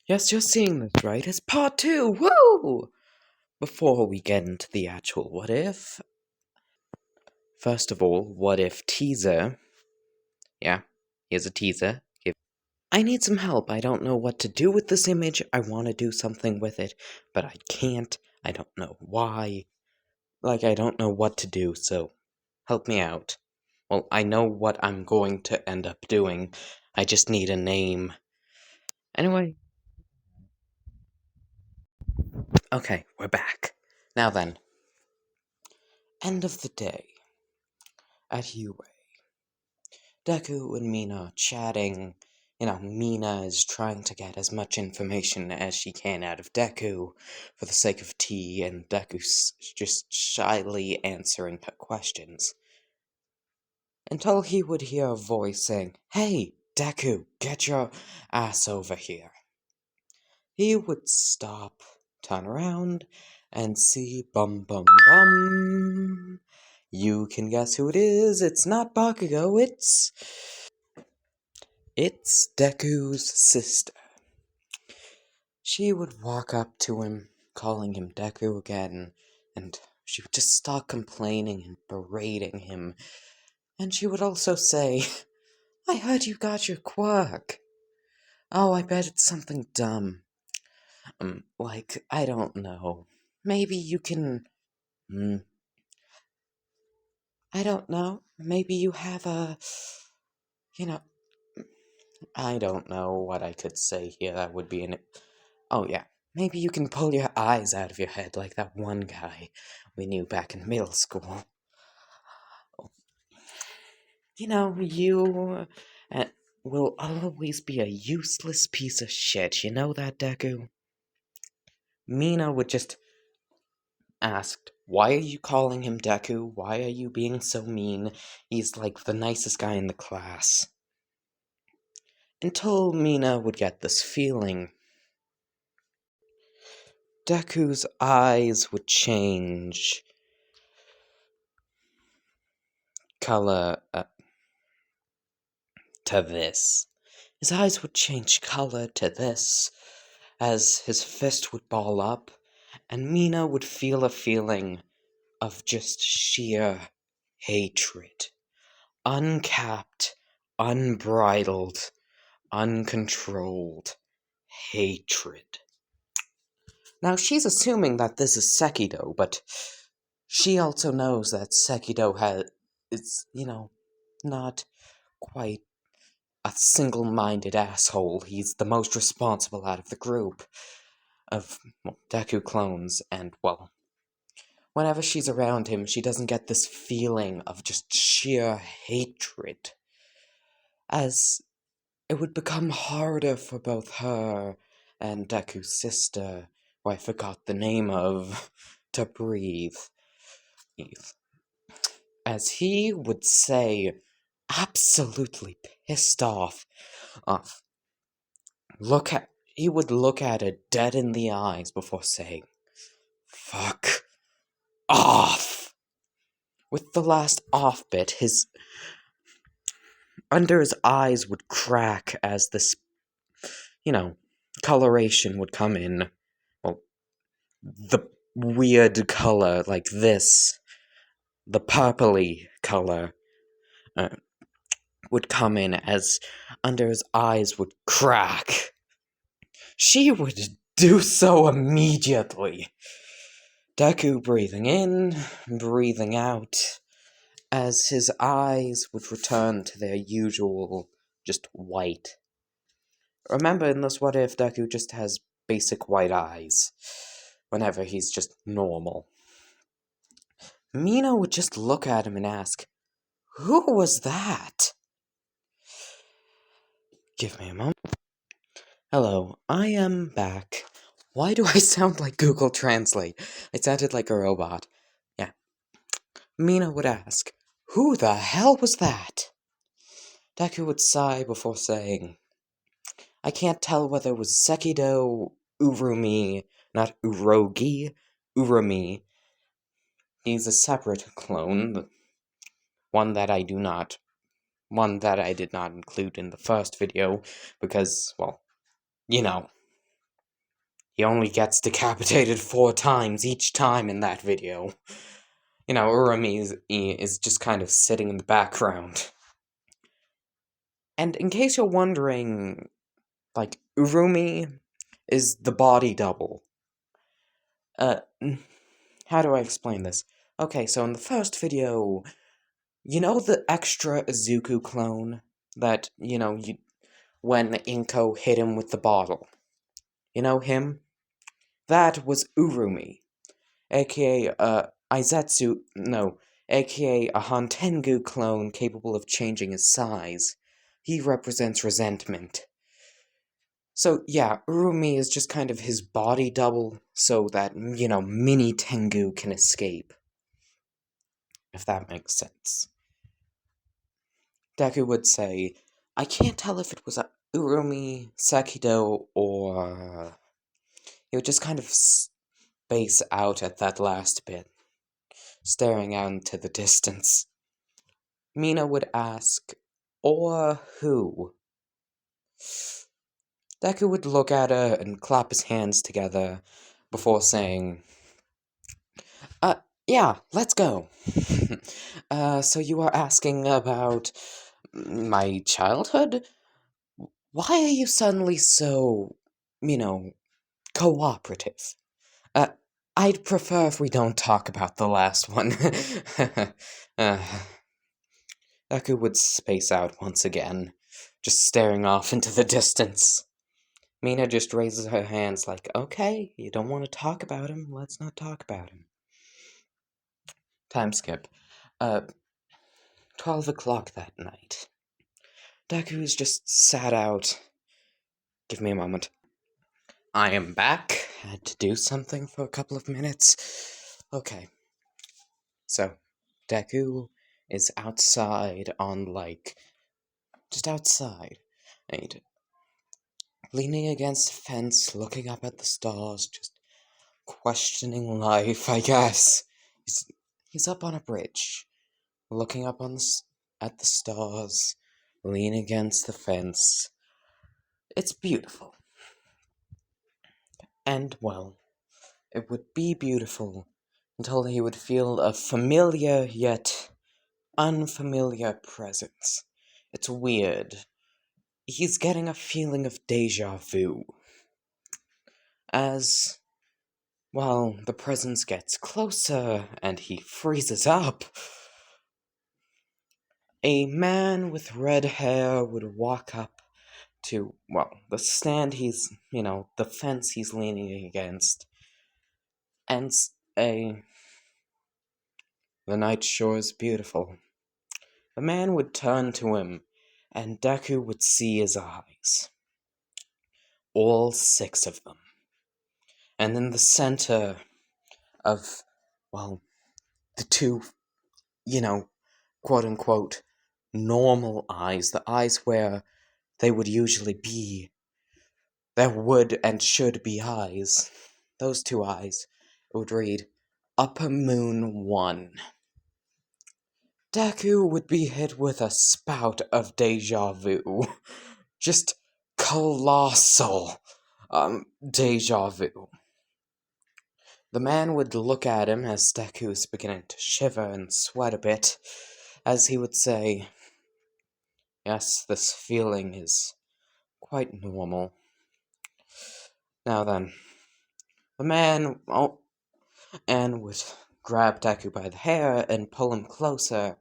Yes, you're seeing this right. It's part 2. Woo! Before we get into the actual what if, first of all, what if teaser. Yeah, here's a teaser. I need some help. I don't know what to do with this image. I want to do something with it, but I can't. I don't know why. I don't know what to do, so help me out. Well, I know what I'm going to end up doing. I just need a name. Anyway. Okay, we're back. Now then. End of the day. At UA. Deku and Mina are chatting. Mina is trying to get as much information as she can out of Deku for the sake of tea, and Deku's just shyly answering her questions. Until he would hear a voice saying, "Hey, Deku, get your ass over here." He would stop, turn around, and see bum bum bum. You can guess who it is. It's not Bakugo, it's Deku's sister. She would walk up to him, calling him Deku again, and she would just start complaining and berating him. And she would also say, "I heard you got your quirk. Oh, I bet it's something dumb. I don't know. Maybe you can, I don't know. Maybe you have you know, I don't know what I could say here that would be oh yeah. Maybe you can pull your eyes out of your head like that one guy we knew back in middle school. You will always be a useless piece of shit. You know that, Deku? Mina would just ask, "Why are you calling him Deku? Why are you being so mean? He's like the nicest guy in the class." Until Mina would get this feeling. Deku's eyes would change color to this. His eyes would change color to this as his fist would ball up, and Mina would feel a feeling of just sheer hatred. Uncapped, unbridled, uncontrolled hatred. Now, she's assuming that this is Sekido, but she also knows that Sekido is, not quite a single-minded asshole. He's the most responsible out of the group of Deku clones, and, whenever she's around him, she doesn't get this feeling of just sheer hatred, as it would become harder for both her and Deku's sister, who I forgot the name of, to breathe. As he would say, absolutely pissed off, he would look at it dead in the eyes before saying, "Fuck off." With the last off bit, under his eyes would crack as this, coloration would come in. Well, the weird color like this, the purpley color, would come in as under his eyes would crack. She would do so immediately. Deku breathing in, breathing out, as his eyes would return to their usual, just white. Remember, in this what if, Deku just has basic white eyes whenever he's just normal. Mina would just look at him and ask, "Who was that?" Give me a moment. Hello, I am back. Why do I sound like Google Translate? I sounded like a robot. Yeah. Mina would ask, "Who the hell was that?" Deku would sigh before saying, "I can't tell whether it was Sekido, Urumi, not Urogi, Urumi. He's a separate clone, one that I did not include in the first video, because, he only gets decapitated 4 times each time in that video. You know, Urumi is just kind of sitting in the background. And in case you're wondering, like, Urumi is the body double. How do I explain this? Okay, so in the first video, you know the extra Izuku clone that, when Inko hit him with the bottle? You know him? That was Urumi, aka aka a hantengu clone capable of changing his size. He represents resentment. So yeah, Urumi is just kind of his body double so that, mini Tengu can escape. If that makes sense. Deku would say, I can't tell if it was Urumi, Sakido, or... He would just kind of space out at that last bit, staring out into the distance. Mina would ask, or who? Deku would look at her and clap his hands together before saying, yeah, let's go. So you are asking about my childhood? Why are you suddenly so, cooperative? I'd prefer if we don't talk about the last one. Deku would space out once again, just staring off into the distance. Mina just raises her hands like, okay, you don't want to talk about him, let's not talk about him. Time skip. 12 o'clock that night. Deku's just sat out. Give me a moment. I am back. Had to do something for a couple of minutes. Okay. So, Deku is outside on, just outside. And leaning against a fence, looking up at the stars, just questioning life, I guess. He's up on a bridge, looking up at the stars, leaning against the fence. It's beautiful. And, well, it would be beautiful until he would feel a familiar yet unfamiliar presence. It's weird. He's getting a feeling of deja vu. As, well, the presence gets closer and he freezes up, a man with red hair would walk up to, the stand the fence he's leaning against, and say, the night sure is beautiful. The man would turn to him, and Deku would see his eyes. All 6 of them. And in the center of, the 2, quote-unquote, normal eyes, the eyes where they would usually be, there would and should be eyes, those 2 eyes, it would read, Upper Moon 1. Deku would be hit with a spout of deja vu. Just colossal, deja vu. The man would look at him as Deku was beginning to shiver and sweat a bit, as he would say, yes, this feeling is quite normal. Now then, the man would grab Deku by the hair and pull him closer,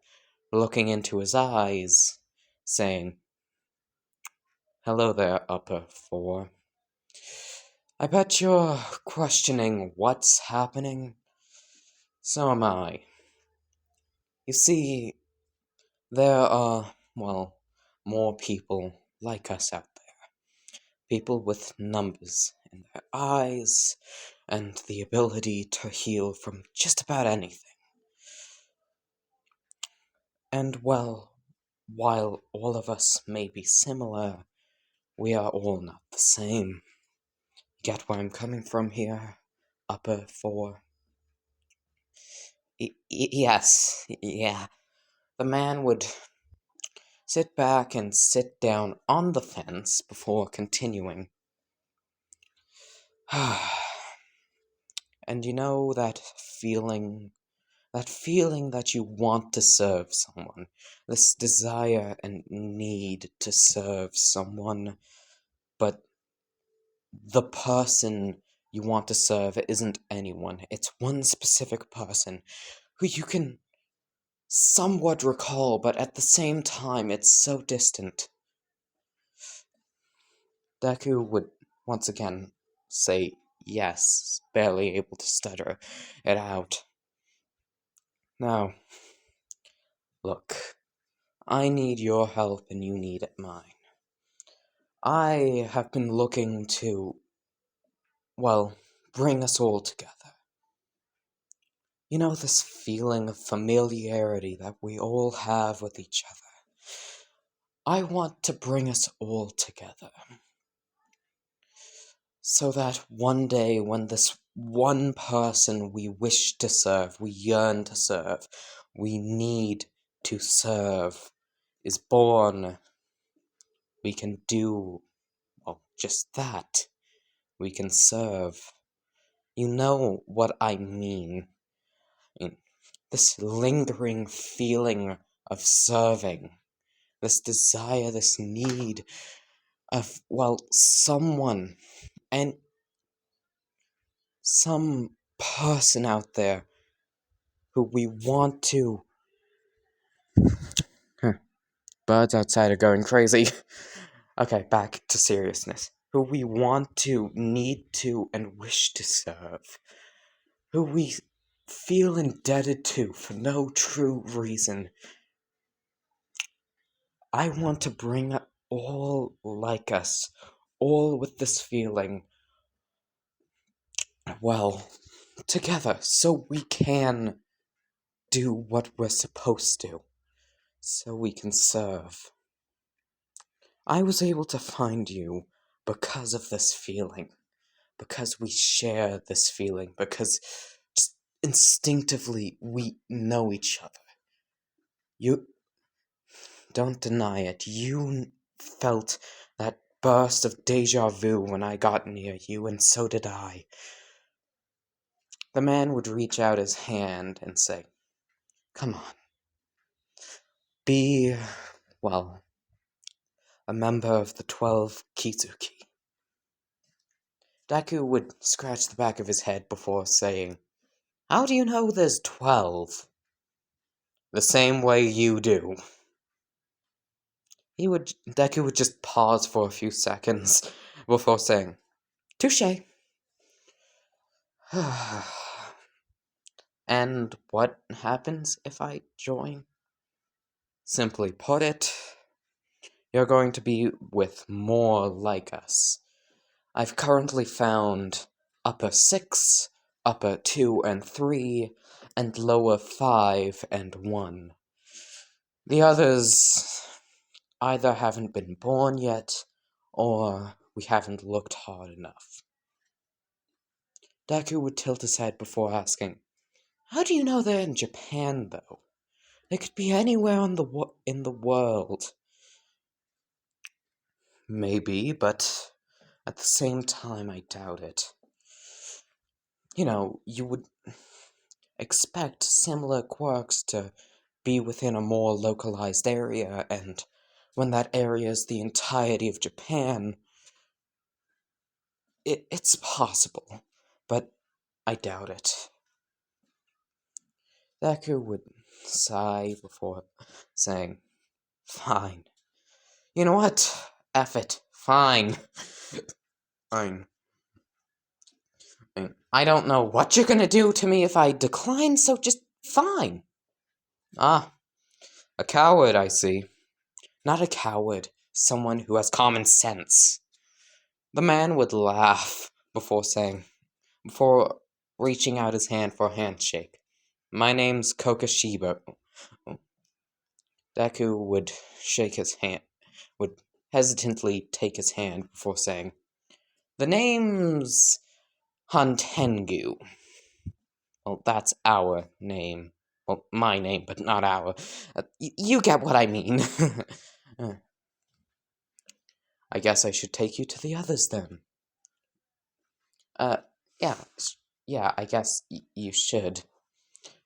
looking into his eyes, saying, hello there, Upper 4. I bet you're questioning what's happening. So am I. You see, there are, more people like us out there. People with numbers in their eyes and the ability to heal from just about anything. And, while all of us may be similar, we are all not the same. Get where I'm coming from here, Upper 4? Yes, yeah. The man would sit back and sit down on the fence before continuing. And you know that feeling that you want to serve someone, this desire and need to serve someone, but the person you want to serve isn't anyone, it's one specific person who you can somewhat recall, but at the same time it's so distant. Deku would once again say yes, barely able to stutter it out. Now, look, I need your help and you need mine. I have been looking to, well, bring us all together. You know, this feeling of familiarity that we all have with each other. I want to bring us all together. So that one day, when this one person we wish to serve, we yearn to serve, we need to serve, is born, we can do, well, just that. We can serve. You know what I mean. This lingering feeling of serving, this desire, this need of, well, someone, and some person out there who we want to. Birds outside are going crazy. Okay, back to seriousness. Who we want to, need to, and wish to serve. Who we feel indebted to for no true reason. I want to bring all like us, all with this feeling, well, together, so we can do what we're supposed to, so we can serve. I was able to find you because of this feeling, because we share this feeling, because just instinctively we know each other. You don't deny it. You felt that burst of deja vu when I got near you, and so did I. The man would reach out his hand and say, "Come on. Be, well, a member of the 12 Kitsuki." Deku would scratch the back of his head before saying, "How do you know there's 12? The same way you do." Deku would just pause for a few seconds before saying, "Touche." And what happens if I join? Simply put it, you're going to be with more like us. I've currently found upper 6, upper 2 and 3, and lower 5 and 1. The others either haven't been born yet, or we haven't looked hard enough. Deku would tilt his head before asking, "How do you know they're in Japan, though? They could be anywhere in the world." Maybe, but at the same time, I doubt it. You know, you would expect similar quirks to be within a more localized area, and when that area is the entirety of Japan, it's possible, but I doubt it. Deku would sigh before saying, "Fine. You know what? F it. Fine. Fine. I don't know what you're gonna do to me if I decline, so just fine." "Ah, a coward, I see." "Not a coward. Someone who has common sense." The man would laugh before reaching out his hand for a handshake. "My name's Kokoshiba." Deku would would hesitantly take his hand before saying, "The name's hantengu." Well, that's our name. Well, my name, but not our. You get what I mean. I guess I should take you to the others then. Uh, yeah, Yeah, I guess you should.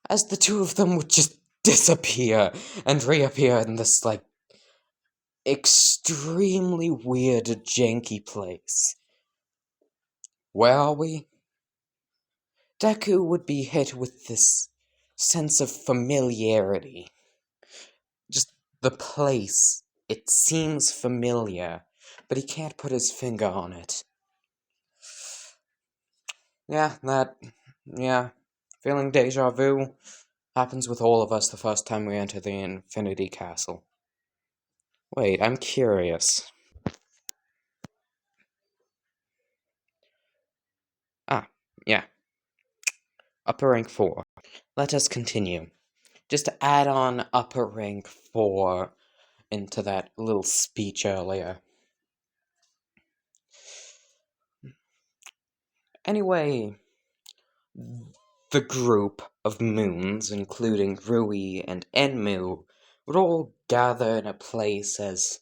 As the two of them would just disappear and reappear in this, like, extremely weird, janky place. Where are we? Deku would be hit with this sense of familiarity. Just the place. It seems familiar, but he can't put his finger on it. Yeah, feeling deja vu happens with all of us the first time we enter the Infinity Castle. Wait, I'm curious. Ah, yeah, upper rank 4. Let us continue. Just to add on upper rank 4 into that little speech earlier. Anyway, the group of moons, including Rui and Enmu, would all gather in a place as,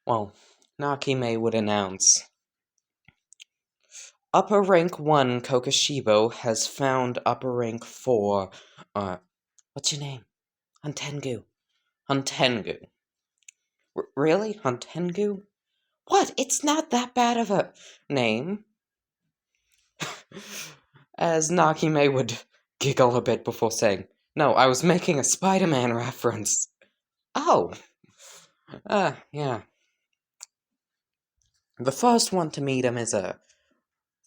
well, Nakime would announce. Upper rank 1 Kokoshibo has found upper rank 4, what's your name? Hantengu. Hantengu. Really? Hantengu? What? It's not that bad of a name. As Nakime would giggle a bit before saying, "No, I was making a Spider-Man reference." Oh. Yeah. The first one to meet him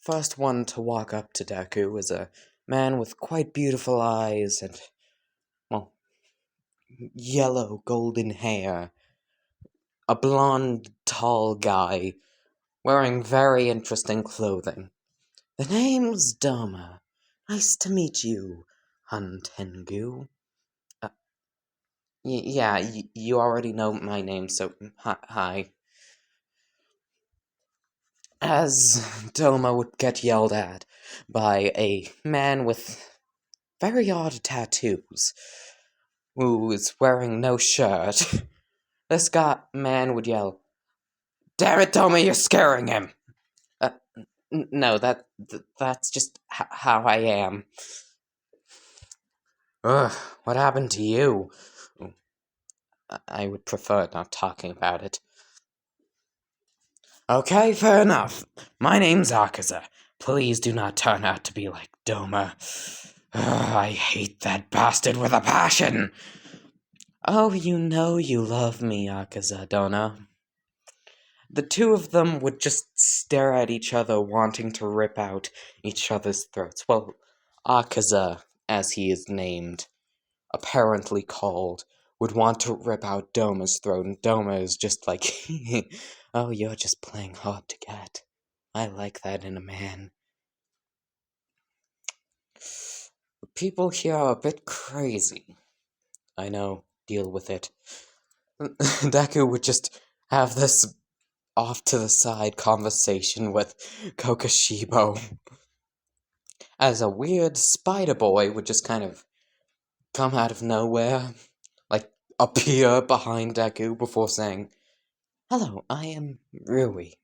first one to walk up to Deku is a man with quite beautiful eyes and, well, yellow golden hair. A blonde, tall guy wearing very interesting clothing. The name's Doma. Nice to meet you, Hantengu. Yeah, you already know my name, so hi. As Doma would get yelled at by a man with very odd tattoos, who is wearing no shirt. This man would yell, "Damn it, Doma, you're scaring him!" No, that's just how I am. Ugh, what happened to you? I would prefer not talking about it. Okay, fair enough. My name's Akaza. Please do not turn out to be like Doma. Ugh, I hate that bastard with a passion. Oh, you know you love me, Akaza, Dona. The two of them would just stare at each other, wanting to rip out each other's throats. Well, Akaza, as he is named, apparently called, would want to rip out Doma's throat, and Doma is just like, "Oh, you're just playing hard to get. I like that in a man." People here are a bit crazy. I know, deal with it. Deku would just have this off to the side conversation with Kokoshibo. As a weird spider boy would just kind of come out of nowhere, like appear behind Deku before saying, "Hello, I am Rui."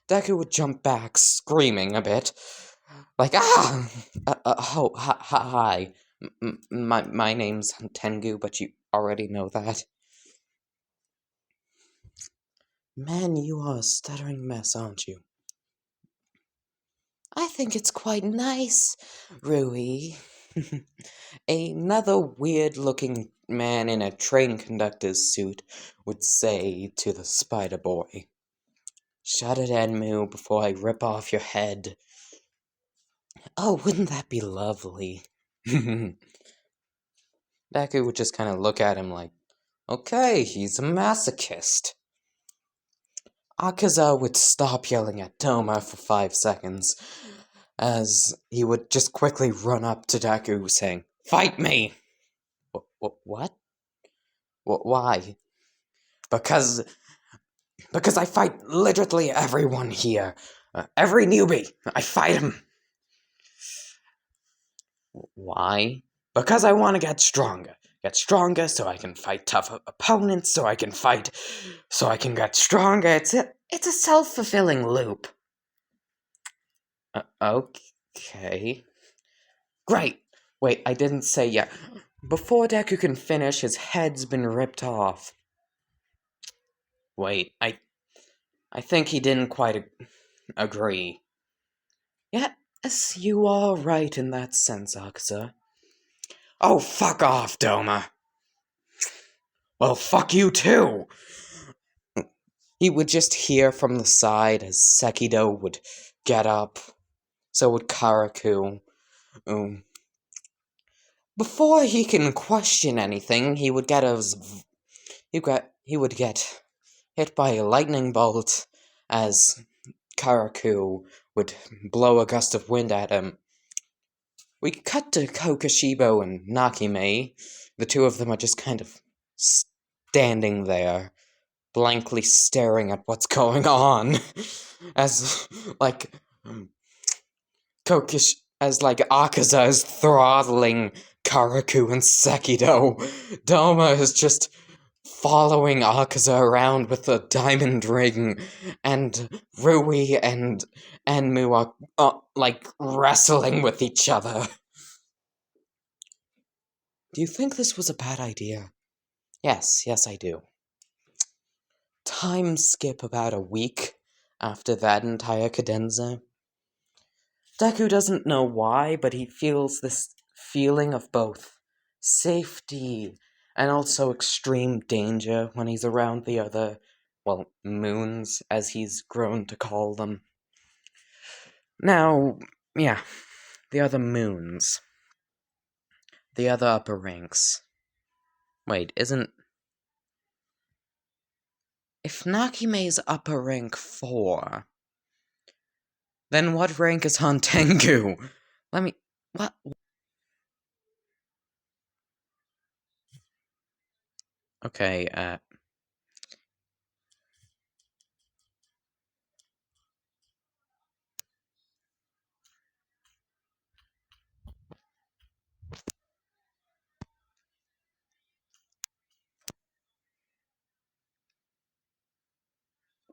Deku would jump back, screaming a bit, like, "Ah! Hi. My name's Tengu, but you already know that." Man, you are a stuttering mess, aren't you? I think it's quite nice, Rui. Another weird-looking man in a train conductor's suit would say to the spider boy, "Shut it, Enmu, before I rip off your head." Oh, wouldn't that be lovely? Deku would just kind of look at him like, okay, he's a masochist. Akaza would stop yelling at Toma for 5 seconds, as he would just quickly run up to Deku saying, "Fight me!" What? Why? Because I fight literally everyone here. Every newbie, I fight him. Why? Because I want to get stronger. Get stronger so I can fight tough opponents, so I can get stronger. It's a self-fulfilling loop. Okay. Okay. Great! Wait, I didn't say yet. Before Deku can finish, his head's been ripped off. Wait, I think he didn't quite agree. Yes, you are right in that sense, Akaza. Oh, fuck off, Doma! Well, fuck you too! He would just hear from the side as Sekido would get up. So would Karaku. Before he can question anything, he would get hit by a lightning bolt as Karaku would blow a gust of wind at him. We cut to Kokoshibo and Nakime. The two of them are just kind of standing there, blankly staring at what's going on. As, like, Akaza is throttling Karaku and Sekido. Doma is just following Akaza around with a diamond ring, and Rui and Enmu are, wrestling with each other. Do you think this was a bad idea? Yes, I do. Time skip about a week after that entire cadenza. Deku doesn't know why, but he feels this feeling of both safety and also extreme danger when he's around the other, moons, as he's grown to call them. Now, yeah, the other moons. The other upper ranks. Wait, if Nakime's upper rank 4, then what rank is hantengu? What? Okay,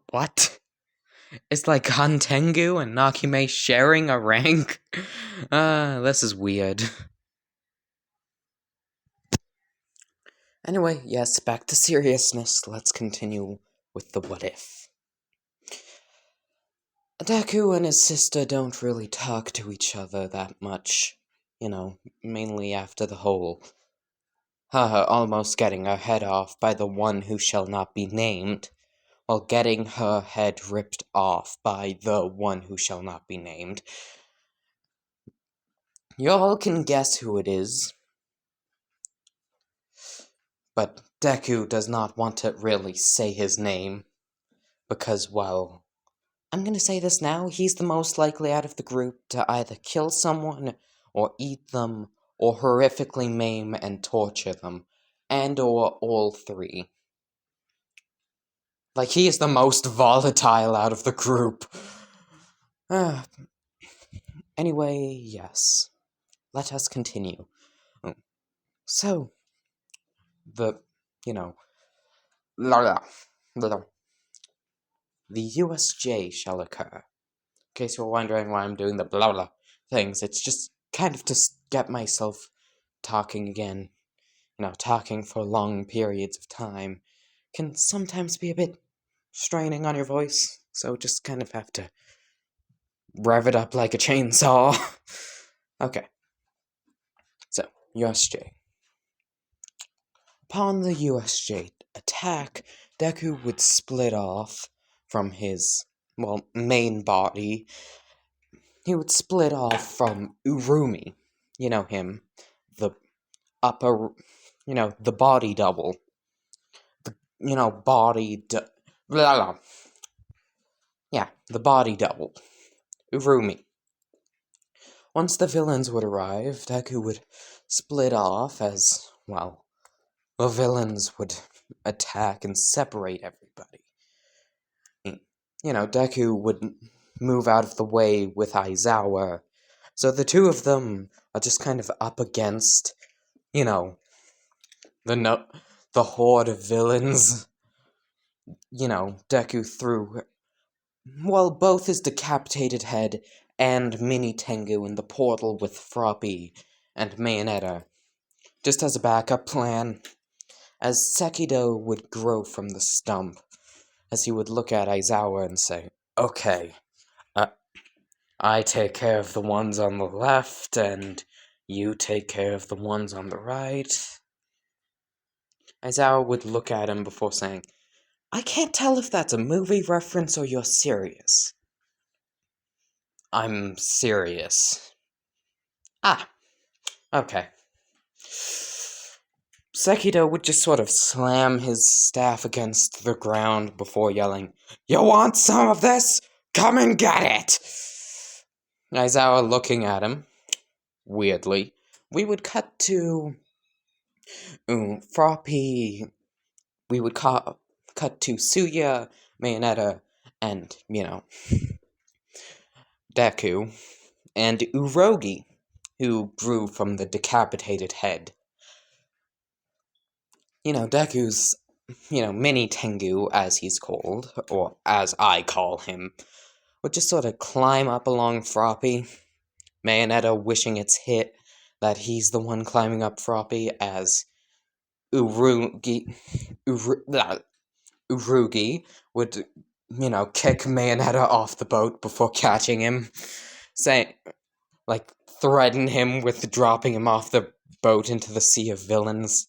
what? It's like Hantengu and Nakime sharing a rank? This is weird. Anyway, yes, back to seriousness. Let's continue with the what if. Deku and his sister don't really talk to each other that much. Mainly after the whole almost getting her head off by the one who shall not be named, while getting her head ripped off by the one who shall not be named. Y'all can guess who it is, but Deku does not want to really say his name, because, I'm gonna say this now, he's the most likely out of the group to either kill someone, or eat them, or horrifically maim and torture them, and/or all three. He is the most volatile out of the group. Anyway, yes. Let us continue. So, the USJ shall occur. In case you're wondering why I'm doing the blah blah things, it's just kind of to get myself talking again. Talking for long periods of time can sometimes be a bit straining on your voice, so just kind of have to rev it up like a chainsaw. Okay. So, USJ. Upon the USJ attack, Deku would split off from his, main body. He would split off from Urumi. You know him. The upper, the body double. The body double. Urumi. Once the villains would arrive, Deku would split off as, the villains would attack and separate everybody. Deku would move out of the way with Aizawa, so the two of them are just kind of up against, the horde of villains. Deku threw Well, both his decapitated head and Mini Tengu in the portal with Froppy and Mayonetta, just as a backup plan, as Sekido would grow from the stump, as he would look at Aizawa and say, "Okay, uh, I take care of the ones on the left, and you take care of the ones on the right." Aizawa would look at him before saying, "I can't tell if that's a movie reference or you're serious." "I'm serious." "Ah, okay." Sekido would just sort of slam his staff against the ground before yelling, "You want some of this? Come and get it!" Aizawa looking at him, weirdly. We would cut to Froppy. We would cut to Suya, Mayonetta, and, Deku, and Urogi, who grew from the decapitated head. Deku's, Mini Tengu, as he's called, or as I call him, would just sort of climb up along Froppy, Mayonetta wishing it's hit that he's the one climbing up Froppy, as Urugi would, kick Mayonetta off the boat before catching him, threaten him with dropping him off the boat into the sea of villains.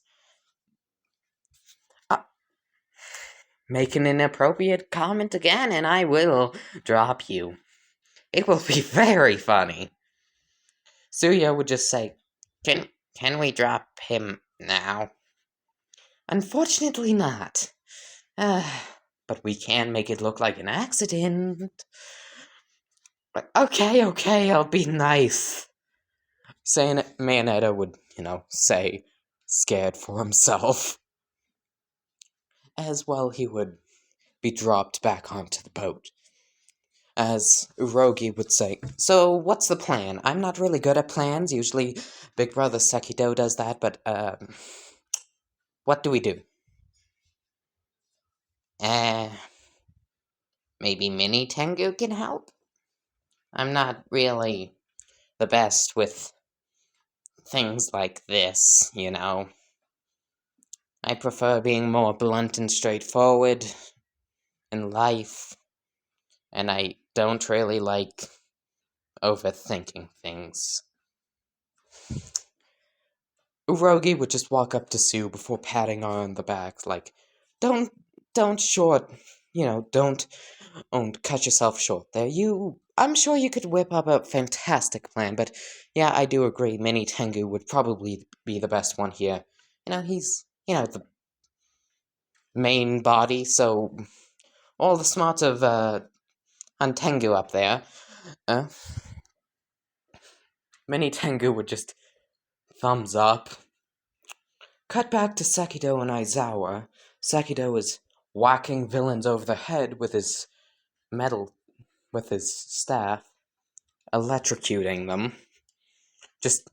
Make an inappropriate comment again, and I will drop you. It will be very funny. Suya would just say, Can we drop him now? Unfortunately not. But we can make it look like an accident. Okay, I'll be nice. Saying it, Mayonetta would, say, scared for himself. As well, he would be dropped back onto the boat. As Urogi would say, "So, what's the plan? I'm not really good at plans. Usually, Big Brother Sekido does that, but, what do we do?" Maybe Mini Tengu can help? I'm not really the best with things like this, I prefer being more blunt and straightforward in life, and I don't really like overthinking things. Urogi would just walk up to Sue before patting her on the back, like, don't cut yourself short there. I'm sure you could whip up a fantastic plan, but yeah, I do agree, Mini Tengu would probably be the best one here. He's, the main body, so all the smarts of, hantengu up there. Mini Tengu would just thumbs up. Cut back to Sekido and Aizawa. Sekido is whacking villains over the head with his staff, electrocuting them. Just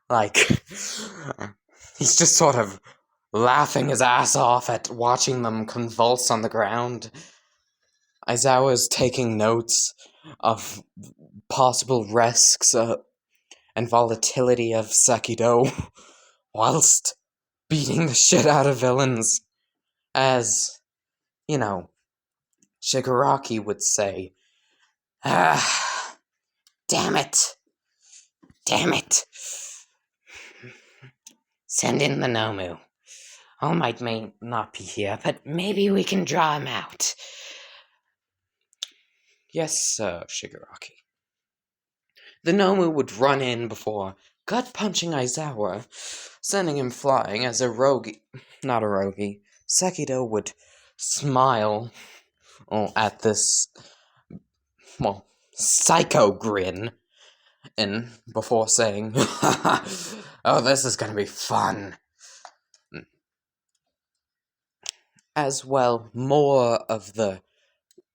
like he's just sort of laughing his ass off at watching them convulse on the ground. Aizawa's taking notes of possible risks and volatility of Sekido whilst beating the shit out of villains. As, Shigaraki would say, damn it. Send in the Nomu. All Might may not be here, but maybe we can draw him out. Yes, sir, Shigaraki. The Nomu would run in before gut-punching Aizawa, sending him flying as Sekido would smile at this, psycho grin, and before saying, "Oh, this is gonna be fun." As well, more of the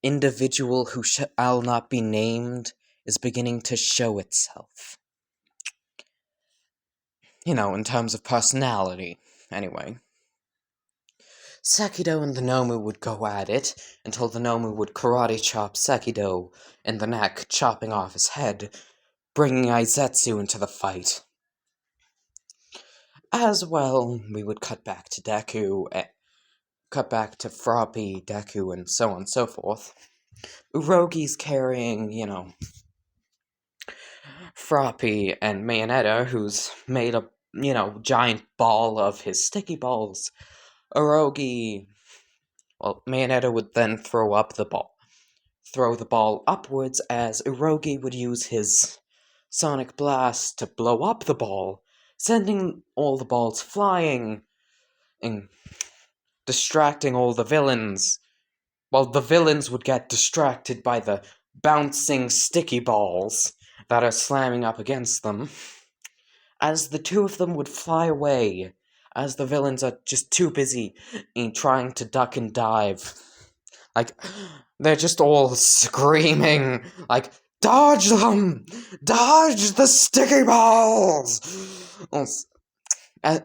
individual who shall not be named is beginning to show itself. In terms of personality, anyway. Sekido and the Nomu would go at it until the Nomu would karate chop Sekido in the neck, chopping off his head, bringing Aizetsu into the fight. As well, we would cut back to Deku, cut back to Froppy, Deku, and so on and so forth. Urogi's carrying, Froppy and Mayonetta, who's made a, giant ball of his sticky balls. Mayonetta would then throw the ball upwards as Urogi would use his sonic blast to blow up the ball, sending all the balls flying and distracting all the villains, while the villains would get distracted by the bouncing sticky balls that are slamming up against them, as the two of them would fly away, as the villains are just too busy in trying to duck and dive. They're just all screaming, dodge them! Dodge the sticky balls!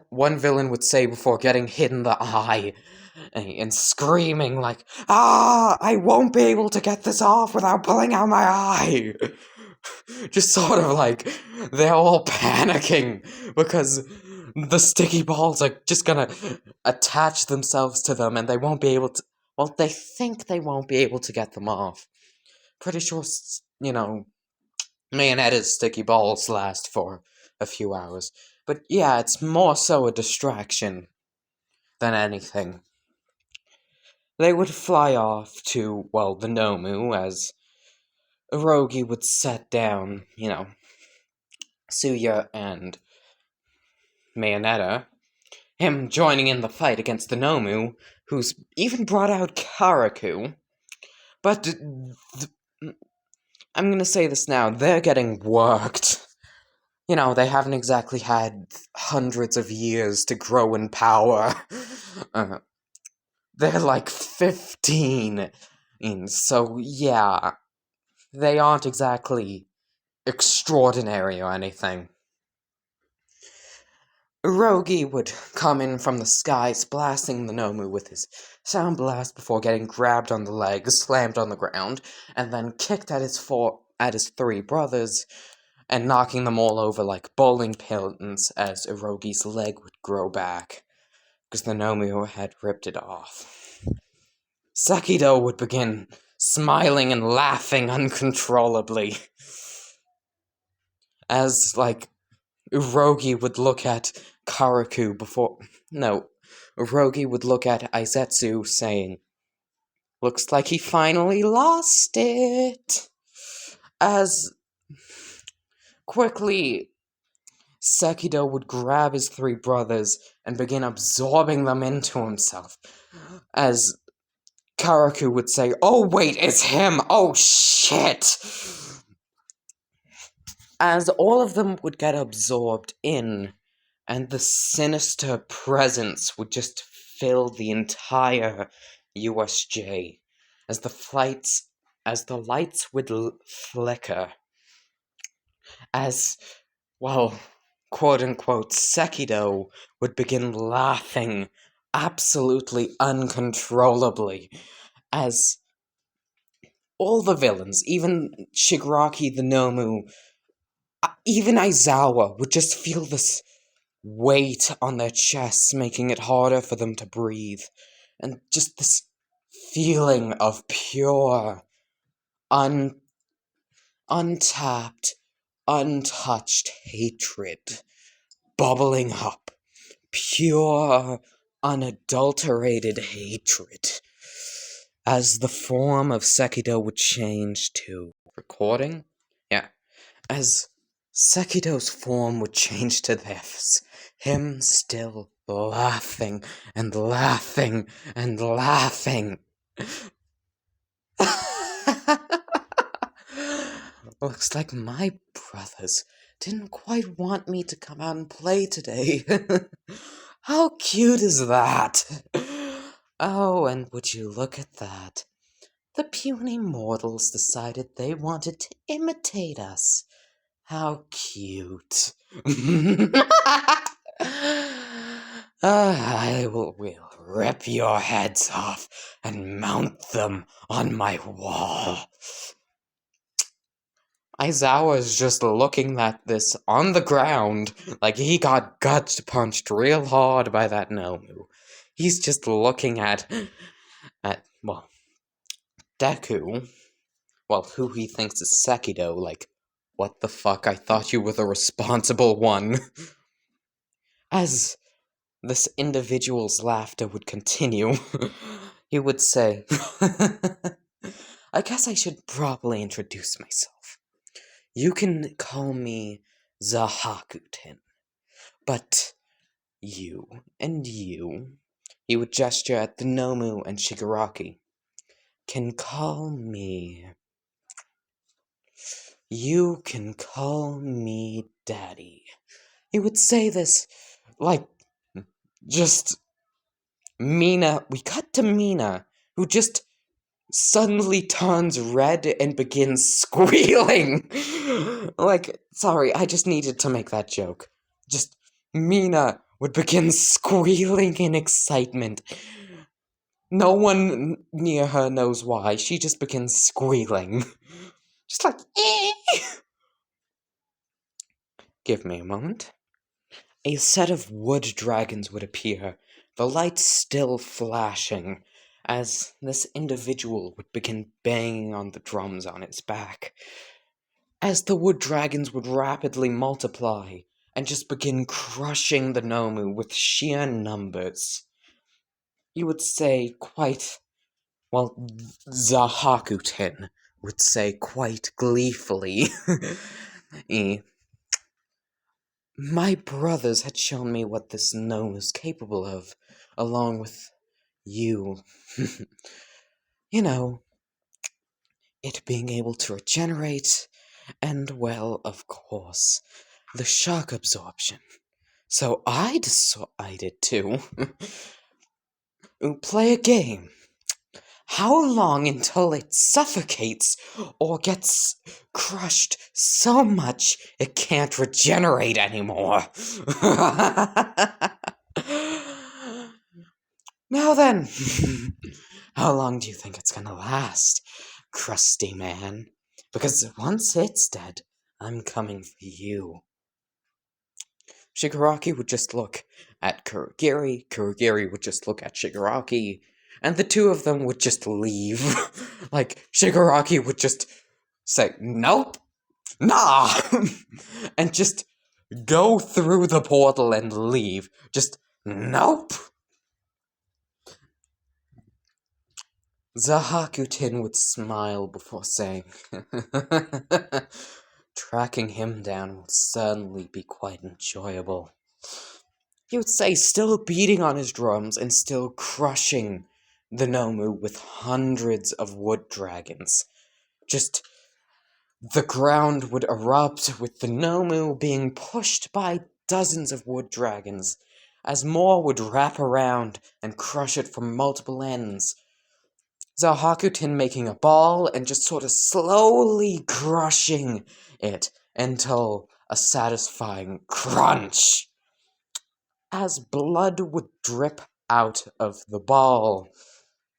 One villain would say before getting hit in the eye, and screaming I won't be able to get this off without pulling out my eye! Just sort of they're all panicking, because the sticky balls are just gonna attach themselves to them, and they won't be able to, they think they won't be able to get them off. Pretty sure, Mayonetta's sticky balls last for a few hours. But yeah, it's more so a distraction than anything. They would fly off to, the Nomu, as Urogi would set down, Suya and Mayonetta, him joining in the fight against the Nomu, who's even brought out Karaku. But I'm gonna say this now, they're getting worked. They haven't exactly had hundreds of years to grow in power. They're 15. And so, yeah, they aren't exactly extraordinary or anything. Urogi would come in from the skies, blasting the Nomu with his sound blast before getting grabbed on the leg, slammed on the ground, and then kicked at his three brothers, and knocking them all over like bowling pins as Urogi's leg would grow back, because the Nomu had ripped it off. Sekido would begin smiling and laughing uncontrollably, as, Urogi would look at Urogi would look at Aizetsu, saying, "Looks like he finally lost it." As quickly, Sekido would grab his three brothers and begin absorbing them into himself. As Karaku would say, "Oh wait, it's him! Oh shit!" As all of them would get absorbed in, and the sinister presence would just fill the entire USJ, as the lights would flicker, as, quote-unquote, Sekido would begin laughing absolutely uncontrollably, as all the villains, even Shigaraki the Nomu, even Aizawa, would just feel this weight on their chests, making it harder for them to breathe, and just this feeling of pure, untapped, untouched hatred bubbling up. Pure, unadulterated hatred. As the form of Sekido would change to... Recording? Yeah. As Sekido's form would change to this, him still laughing and laughing and laughing. Looks like my brothers didn't quite want me to come out and play today. How cute is that? Oh, and would you look at that? The puny mortals decided they wanted to imitate us. How cute. We'll rip your heads off and mount them on my wall. Aizawa's just looking at this on the ground, like he got gut punched real hard by that Nomu. He's just looking at Deku, who he thinks is Sekido, like, what the fuck, I thought you were the responsible one. As this individual's laughter would continue, he would say, I guess I should properly introduce myself. You can call me Zahakuten, but you and you, he would gesture at the Nomu and Shigaraki, can call me... You can call me Daddy. He would say this, like, just... Mina, we cut to Mina, who just suddenly turns red and begins squealing. Like, sorry, I just needed to make that joke. Just, Mina would begin squealing in excitement. No one near her knows why. She just begins squealing. Just like, eh. Give me a moment. A set of wood dragons would appear, the lights still flashing, as this individual would begin banging on the drums on its back. As the wood dragons would rapidly multiply and just begin crushing the Nomu with sheer numbers. You would say Zahakuten would say quite gleefully, my brothers had shown me what this gnome is capable of, along with you. You know, it being able to regenerate, and, well, of course, the shock absorption. So I decided to play a game. How long until it suffocates or gets crushed so much it can't regenerate anymore? Now then, how long do you think it's gonna last, crusty man? Because once it's dead, I'm coming for you. Shigaraki would just look at Kurogiri, Kurogiri would just look at Shigaraki, and the two of them would just leave. Like, Shigaraki would just say, nope, nah, and just go through the portal and leave. Just, nope. Zahakuten would smile before saying, tracking him down will certainly be quite enjoyable. He would say, still beating on his drums and still crushing the Nomu with hundreds of wood dragons. Just, the ground would erupt with the Nomu being pushed by dozens of wood dragons, as more would wrap around and crush it from multiple ends. Zahakuten making a ball and just sort of slowly crushing it until a satisfying crunch. As blood would drip out of the ball,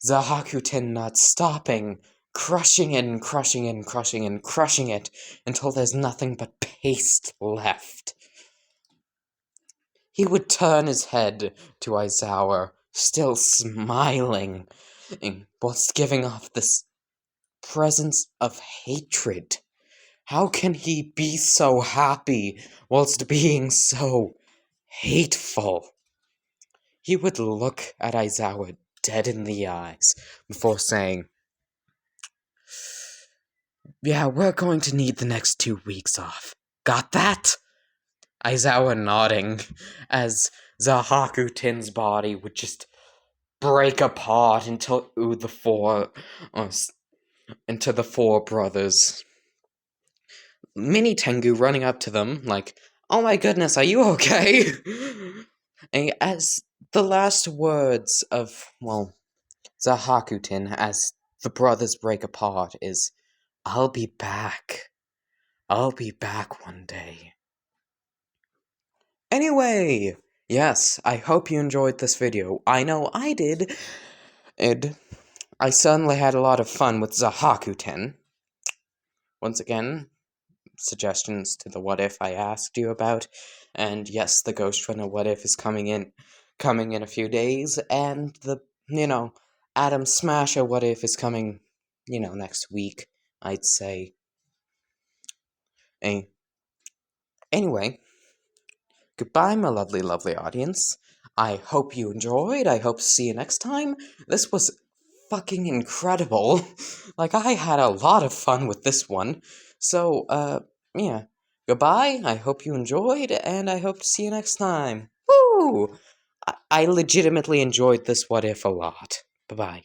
Zahakuten not stopping, crushing it and crushing it and crushing it and crushing it until there's nothing but paste left. He would turn his head to Aizawa, still smiling, whilst giving off this presence of hatred. How can he be so happy whilst being so hateful? He would look at Aizawa dead in the eyes before saying, yeah, we're going to need the next 2 weeks off. Got that? Aizawa nodding, as Zahakuten's body would just break apart into the four brothers. Mini Tengu running up to them, like, oh my goodness, are you okay? And as the last words of, Zahakuten, as the brothers break apart, is, I'll be back. I'll be back one day. Anyway, Yes, I hope you enjoyed this video. I know I did. I certainly had a lot of fun with Zahakuten. Once again, suggestions to the what if I asked you about. And yes, the Ghost Runner what if is coming in a few days, and the, Atom Smasher what if is coming, next week, I'd say. Anyway, goodbye, my lovely, lovely audience. I hope you enjoyed. I hope to see you next time. This was fucking incredible. Like, I had a lot of fun with this one. So, yeah. Goodbye. I hope you enjoyed, and I hope to see you next time. Woo! I legitimately enjoyed this what if a lot. Bye-bye.